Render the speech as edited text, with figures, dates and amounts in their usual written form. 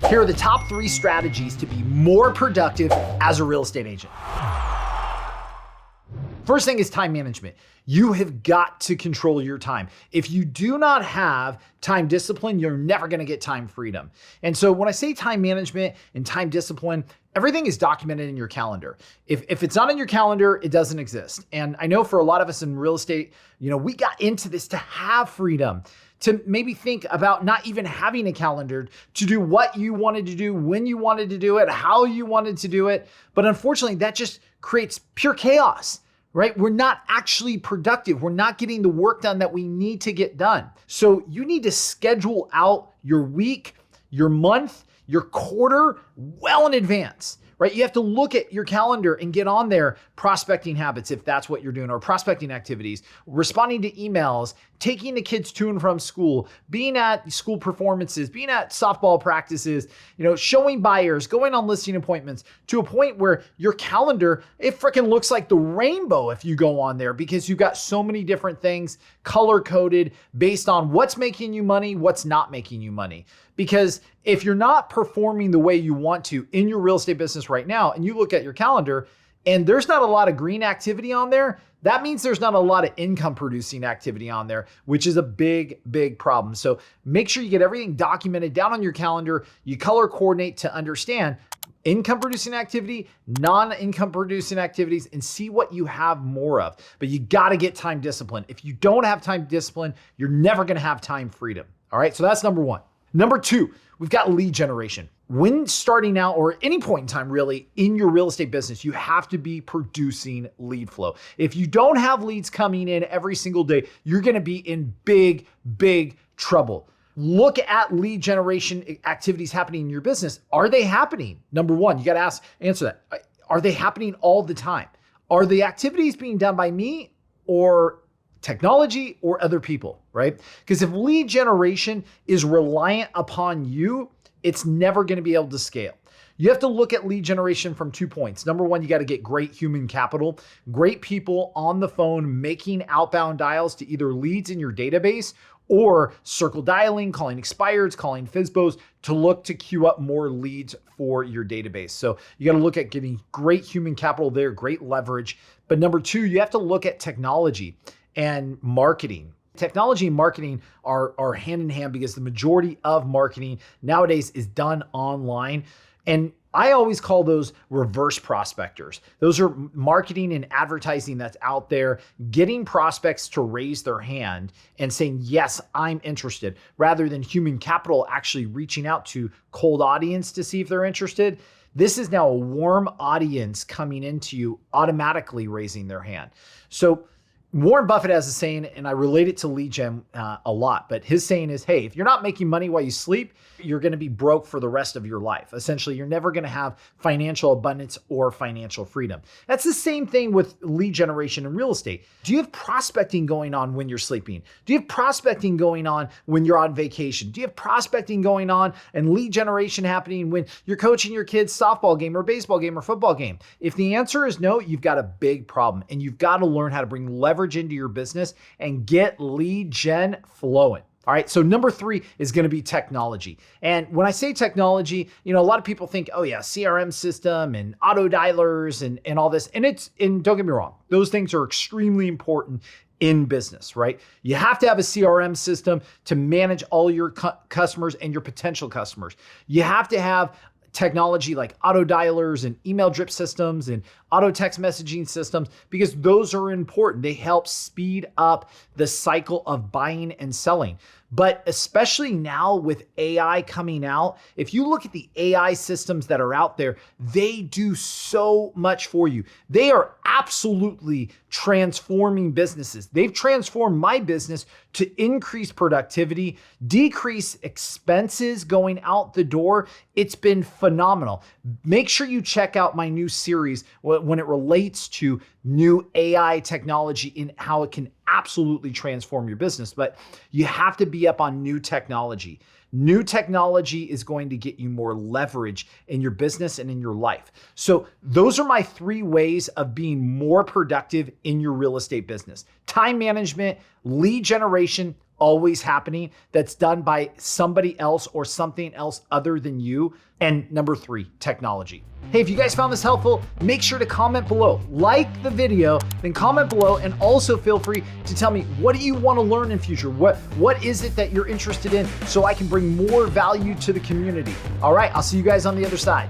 Here are the top 3 strategies to be more productive as a real estate agent. First thing is time management. You have got to control your time. If you do not have time discipline, you're never going to get time freedom. And so when I say time management and time discipline, everything is documented in your calendar. If it's not in your calendar, it doesn't exist. And I know for a lot of us in real estate, we got into this to have freedom, to maybe think about not even having a calendar, to do what you wanted to do, when you wanted to do it, how you wanted to do it. But unfortunately, that just creates pure chaos, right? We're not actually productive. We're not getting the work done that we need to get done. So you need to schedule out your week, your month, your quarter well in advance, right? You have to look at your calendar and get on there, prospecting habits, if that's what you're doing, or prospecting activities, responding to emails, taking the kids to and from school, being at school performances, being at softball practices, showing buyers, going on listing appointments, to a point where your calendar, it freaking looks like the rainbow if you go on there, because you've got so many different things color coded based on what's making you money, what's not making you money. Because if you're not performing the way you want to in your real estate business right now, and you look at your calendar and there's not a lot of green activity on there, that means there's not a lot of income producing activity on there, which is a big, big problem. So make sure you get everything documented down on your calendar. You color coordinate to understand income producing activity, non-income producing activities, and see what you have more of. But you got to get time discipline. If you don't have time discipline, you're never going to have time freedom. All right. So that's number 1. Number 2, we've got lead generation. When starting out, or at any point in time really in your real estate business, you have to be producing lead flow. If you don't have leads coming in every single day, you're going to be in big, big trouble. Look at lead generation activities happening in your business. Are they happening? Number 1, you got to answer that. Are they happening all the time? Are the activities being done by me or technology or other people, right? Because if lead generation is reliant upon you, it's never going to be able to scale. You have to look at lead generation from 2 points. Number 1, you got to get great human capital, great people on the phone making outbound dials to either leads in your database or circle dialing, calling expireds, calling FSBOs to look to queue up more leads for your database. So you got to look at getting great human capital there, great leverage. But number 2, you have to look at technology and marketing. Technology and marketing are hand in hand, because the majority of marketing nowadays is done online. And I always call those reverse prospectors. Those are marketing and advertising that's out there, getting prospects to raise their hand and saying, yes, I'm interested, rather than human capital actually reaching out to cold audience to see if they're interested. This is now a warm audience coming into you, automatically raising their hand. So Warren Buffett has a saying, and I relate it to lead gen a lot, but his saying is, hey, if you're not making money while you sleep, you're going to be broke for the rest of your life. Essentially, you're never going to have financial abundance or financial freedom. That's the same thing with lead generation in real estate. Do you have prospecting going on when you're sleeping? Do you have prospecting going on when you're on vacation? Do you have prospecting going on and lead generation happening when you're coaching your kids' softball game or baseball game or football game? If the answer is no, you've got a big problem, and you've got to learn how to bring leverage into your business and get lead gen flowing. All right. So number 3 is going to be technology. And when I say technology, a lot of people think, oh yeah, CRM system and auto dialers and all this. And don't get me wrong, those things are extremely important in business, right? You have to have a CRM system to manage all your customers and your potential customers. You have to have technology like auto dialers and email drip systems and auto text messaging systems, because those are important. They help speed up the cycle of buying and selling. But especially now with AI coming out, if you look at the AI systems that are out there, they do so much for you. They are absolutely transforming businesses. They've transformed my business to increase productivity, decrease expenses going out the door. It's been phenomenal. Make sure you check out my new series when it relates to new AI technology and how it can absolutely transform your business. But you have to be up on new technology. New technology is going to get you more leverage in your business and in your life. So those are my 3 ways of being more productive in your real estate business: time management, lead generation, always happening that's done by somebody else or something else other than you. And number 3, technology. Hey, if you guys found this helpful, make sure to comment below, like the video, then comment below, and also feel free to tell me, what do you want to learn in future? What is it that you're interested in so I can bring more value to the community? All right, I'll see you guys on the other side.